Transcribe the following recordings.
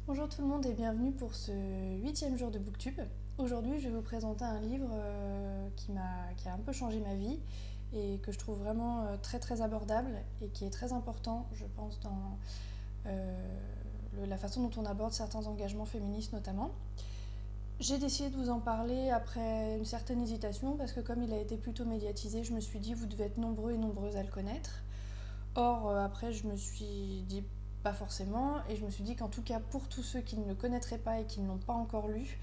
Bonjour tout le monde et bienvenue pour ce 8e jour de Booktube. Aujourd'hui je vais vous présenter un livre qui a un peu changé ma vie et que je trouve vraiment très très abordable et qui est très important je pense dans la façon dont on aborde certains engagements féministes notamment. J'ai décidé de vous en parler après une certaine hésitation parce que comme il a été plutôt médiatisé, je me suis dit vous devez être nombreux et nombreuses à le connaître. Or, après, je me suis dit pas forcément, et je me suis dit qu'en tout cas, pour tous ceux qui ne le connaîtraient pas et qui ne l'ont pas encore lu,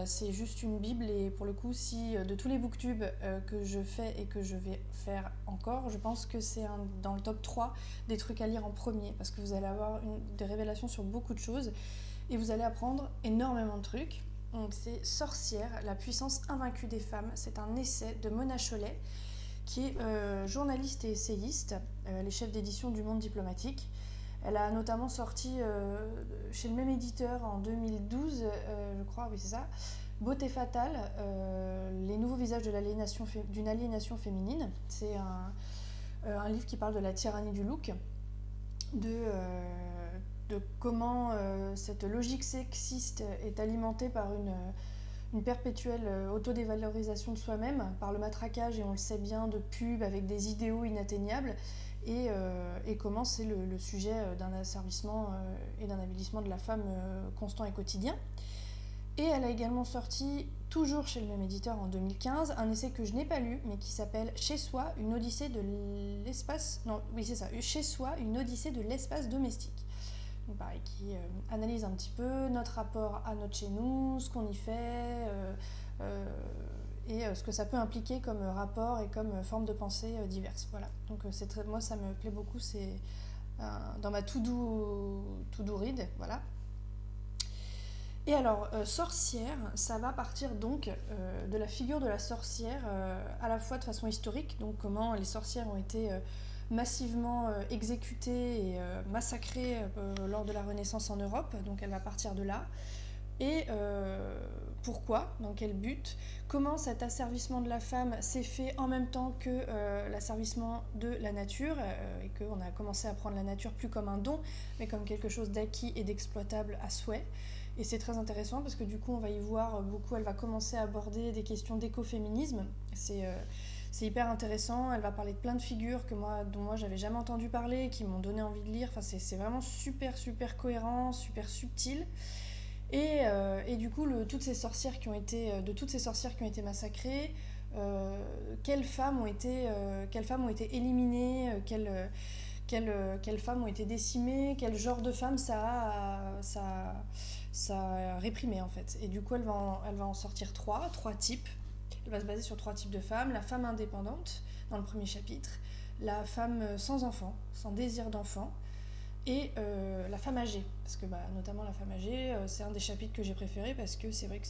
c'est juste une bible. Et pour le coup, si de tous les booktubes que je fais et que je vais faire encore, je pense que c'est dans le top 3 des trucs à lire en premier, parce que vous allez avoir des révélations sur beaucoup de choses, et vous allez apprendre énormément de trucs. Donc c'est Sorcière, la puissance invaincue des femmes. C'est un essai de Mona Chollet, qui est journaliste et essayiste, les chefs d'édition du Monde diplomatique. Elle a notamment sorti chez le même éditeur en 2012, je crois, oui c'est ça, Beauté fatale, les nouveaux visages d'une aliénation féminine. C'est un livre qui parle de la tyrannie du look, de comment cette logique sexiste est alimentée par une perpétuelle autodévalorisation de soi-même, par le matraquage, et on le sait bien, de pubs avec des idéaux inatteignables, et comment c'est le sujet d'un asservissement et d'un avilissement de la femme constant et quotidien. Et elle a également sorti, toujours chez le même éditeur en 2015, un essai que je n'ai pas lu, mais qui s'appelle Chez soi, une odyssée de l'espace... Non, oui c'est ça, Chez soi, une odyssée de l'espace domestique. Donc pareil, qui analyse un petit peu notre rapport à notre chez nous, ce qu'on y fait, et ce que ça peut impliquer comme rapport et comme forme de pensée diverses. Voilà. Donc moi ça me plaît beaucoup, c'est dans ma to-do read, voilà. Et alors, sorcière, ça va partir donc de la figure de la sorcière, à la fois de façon historique, donc comment les sorcières ont été massivement exécutées et massacrées lors de la Renaissance en Europe, donc elle va partir de là. Et pourquoi, dans quel but, comment cet asservissement de la femme s'est fait en même temps que l'asservissement de la nature, et qu'on a commencé à prendre la nature plus comme un don, mais comme quelque chose d'acquis et d'exploitable à souhait. Et c'est très intéressant parce que du coup on va y voir beaucoup, elle va commencer à aborder des questions d'écoféminisme. C'est hyper intéressant, elle va parler de plein de figures dont moi j'avais jamais entendu parler, qui m'ont donné envie de lire. Enfin, c'est vraiment super cohérent, super subtil. Et du coup, de toutes ces sorcières qui ont été massacrées, quelles femmes ont été éliminées, quelles femmes ont été décimées, quel genre de femmes ça a réprimé en fait. Et du coup, elle va en sortir trois types. Elle va se baser sur trois types de femmes. La femme indépendante, dans le premier chapitre, la femme sans enfant, sans désir d'enfant, et la femme âgée. Parce que notamment la femme âgée, c'est un des chapitres que j'ai préféré parce que c'est vrai que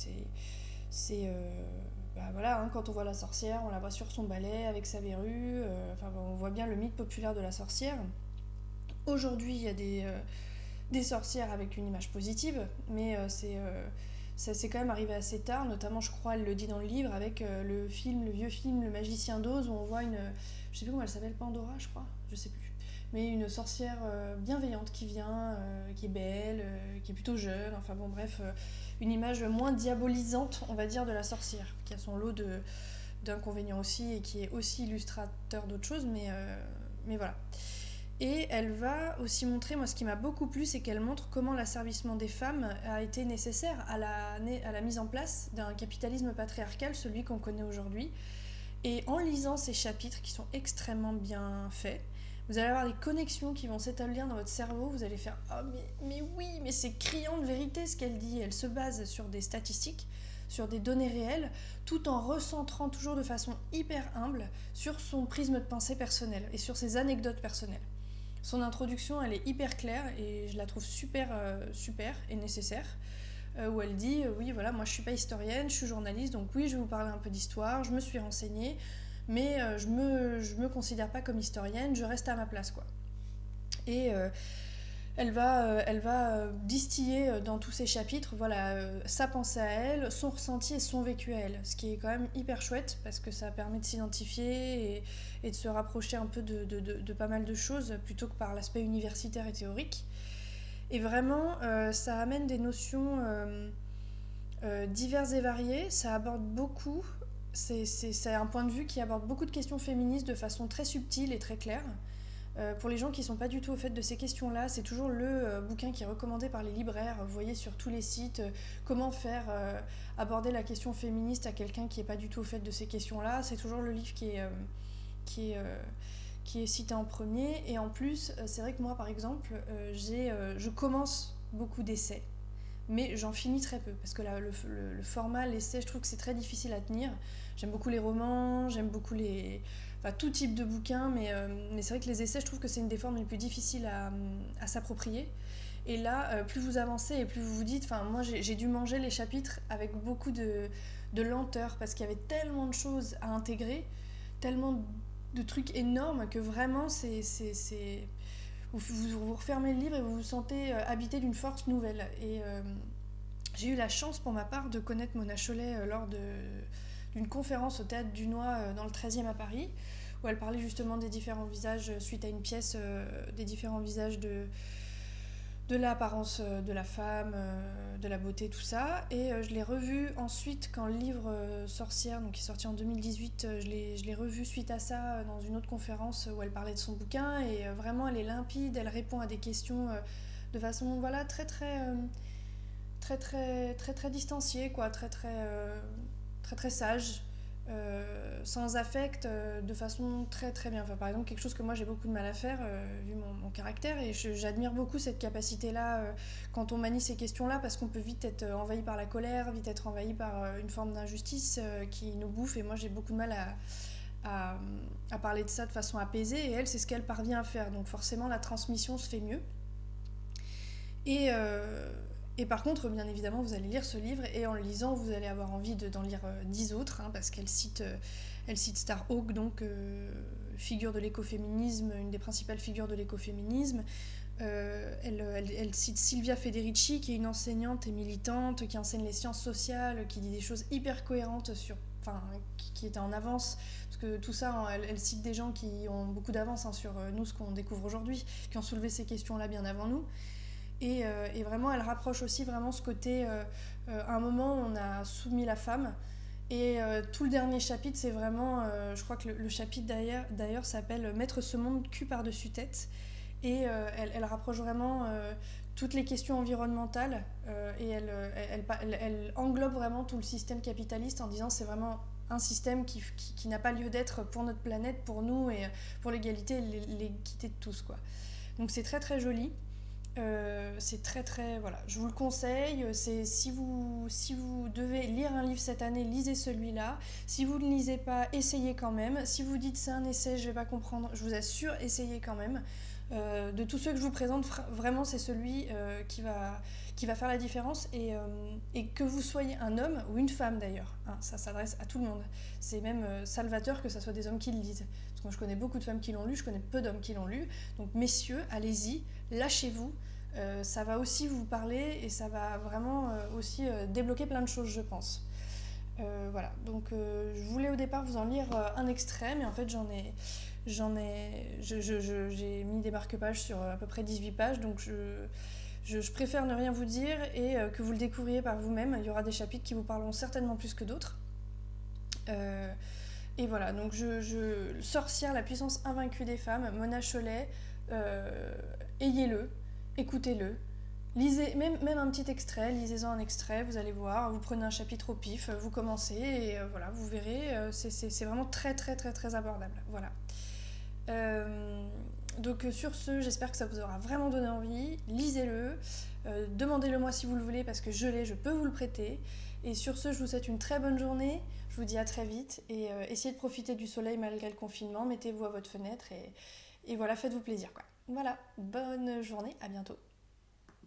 voilà, hein, quand on voit la sorcière, on la voit sur son balai avec sa verrue, on voit bien le mythe populaire de la sorcière. Aujourd'hui, il y a des sorcières avec une image positive, mais ça s'est quand même arrivé assez tard, notamment je crois elle le dit dans le livre avec le vieux film Le Magicien d'Oz, où on voit je sais plus comment elle s'appelle, Pandora je crois, je sais plus, mais une sorcière bienveillante qui vient, qui est belle, qui est plutôt jeune, enfin bon bref, une image moins diabolisante on va dire de la sorcière, qui a son lot d'inconvénients aussi et qui est aussi illustrateur d'autres choses, mais voilà. Et elle va aussi montrer, moi ce qui m'a beaucoup plu, c'est qu'elle montre comment l'asservissement des femmes a été nécessaire à la mise en place d'un capitalisme patriarcal, celui qu'on connaît aujourd'hui. Et en lisant ces chapitres qui sont extrêmement bien faits, vous allez avoir des connexions qui vont s'établir dans votre cerveau, vous allez faire « Ah mais oui, mais c'est criant de vérité ce qu'elle dit ». Elle se base sur des statistiques, sur des données réelles, tout en recentrant toujours de façon hyper humble sur son prisme de pensée personnel et sur ses anecdotes personnelles. Son introduction, elle est hyper claire et je la trouve super et nécessaire. Où elle dit oui, voilà, moi je suis pas historienne, je suis journaliste, donc oui, je vais vous parler un peu d'histoire, je me suis renseignée, mais je me considère pas comme historienne, je reste à ma place, quoi. Et elle va distiller dans tous ces chapitres, voilà, sa pensée à elle, son ressenti et son vécu à elle, ce qui est quand même hyper chouette parce que ça permet de s'identifier et de se rapprocher un peu de pas mal de choses plutôt que par l'aspect universitaire et théorique. Et vraiment, ça amène des notions diverses et variées. Ça aborde beaucoup. C'est un point de vue qui aborde beaucoup de questions féministes de façon très subtile et très claire. Pour les gens qui ne sont pas du tout au fait de ces questions-là, c'est toujours le bouquin qui est recommandé par les libraires. Vous voyez sur tous les sites comment faire aborder la question féministe à quelqu'un qui n'est pas du tout au fait de ces questions-là. C'est toujours le livre qui est, qui est cité en premier. Et en plus, c'est vrai que moi, par exemple, je commence beaucoup d'essais, mais j'en finis très peu, parce que le format, l'essai, je trouve que c'est très difficile à tenir. J'aime beaucoup les romans, j'aime beaucoup enfin, tout type de bouquins, mais c'est vrai que les essais, je trouve que c'est une des formes les plus difficiles à s'approprier. Et là, plus vous avancez et plus vous vous dites, enfin moi j'ai dû manger les chapitres avec beaucoup de lenteur, parce qu'il y avait tellement de choses à intégrer, tellement de trucs énormes que vraiment vous refermez le livre et vous vous sentez habité d'une force nouvelle. Et j'ai eu la chance pour ma part de connaître Mona Chollet d'une conférence au Théâtre du Noy dans le 13e à Paris, où elle parlait justement des différents visages, suite à une pièce, des différents visages de l'apparence de la femme, de la beauté, tout ça. Et je l'ai revu ensuite quand le livre Sorcière, donc qui est sorti en 2018, je l'ai revu suite à ça dans une autre conférence où elle parlait de son bouquin. Et vraiment, elle est limpide, elle répond à des questions de façon voilà, très distanciée, quoi, très sage. Sans affect, de façon très bien. Enfin, par exemple, quelque chose que moi j'ai beaucoup de mal à faire, vu mon caractère, et j'admire beaucoup cette capacité-là quand on manie ces questions-là, parce qu'on peut vite être envahi par la colère, vite être envahi par une forme d'injustice qui nous bouffe, et moi j'ai beaucoup de mal à parler de ça de façon apaisée, et elle, c'est ce qu'elle parvient à faire, donc forcément la transmission se fait mieux. Et, et par contre, bien évidemment, vous allez lire ce livre et en le lisant, vous allez avoir envie d'en lire 10 autres, hein, parce qu'elle cite Starhawk, donc figure de l'écoféminisme, une des principales figures de l'écoféminisme. Elle cite Silvia Federici, qui est une enseignante et militante, qui enseigne les sciences sociales, qui dit des choses hyper cohérentes qui était en avance, parce que tout ça, hein, elle cite des gens qui ont beaucoup d'avance sur nous, ce qu'on découvre aujourd'hui, qui ont soulevé ces questions-là bien avant nous. Et vraiment, elle rapproche aussi vraiment ce côté, à un moment, on a soumis la femme. Et tout le dernier chapitre, c'est vraiment, je crois que le chapitre d'ailleurs s'appelle Mettre ce monde cul par-dessus tête. Et elle rapproche vraiment toutes les questions environnementales et elle englobe vraiment tout le système capitaliste en disant c'est vraiment un système qui n'a pas lieu d'être pour notre planète, pour nous et pour l'égalité et l'équité de tous, quoi. Donc c'est très joli. C'est voilà, je vous le conseille. Si vous devez lire un livre cette année, lisez celui-là. Si vous ne lisez pas, essayez quand même. Si vous dites c'est un essai, je vais pas comprendre, je vous assure, essayez quand même. De tous ceux que je vous présente, vraiment c'est celui qui va faire la différence, et que vous soyez un homme ou une femme d'ailleurs, hein, ça s'adresse à tout le monde. C'est même salvateur que ce soit des hommes qui le lisent, parce que moi je connais beaucoup de femmes qui l'ont lu, je connais peu d'hommes qui l'ont lu. Donc messieurs, allez-y, lâchez-vous. Ça va aussi vous parler et ça va vraiment aussi débloquer plein de choses, je pense. Voilà, donc je voulais au départ vous en lire un extrait, mais en fait j'ai mis des marque-pages sur à peu près 18 pages, donc je préfère ne rien vous dire et que vous le découvriez par vous-même. Il y aura des chapitres qui vous parleront certainement plus que d'autres. Et voilà, donc Sorcière, la puissance invaincue des femmes, Mona Chollet, ayez-le, écoutez-le, lisez, même un petit extrait, lisez-en un extrait, vous allez voir, vous prenez un chapitre au pif, vous commencez et voilà, vous verrez, c'est vraiment très abordable. Voilà. Donc sur ce, j'espère que ça vous aura vraiment donné envie, lisez-le, demandez-le moi si vous le voulez, parce que je peux vous le prêter. Et sur ce, je vous souhaite une très bonne journée, je vous dis à très vite, et essayez de profiter du soleil malgré le confinement, mettez-vous à votre fenêtre, et voilà, faites-vous plaisir, quoi. Voilà, bonne journée, à bientôt.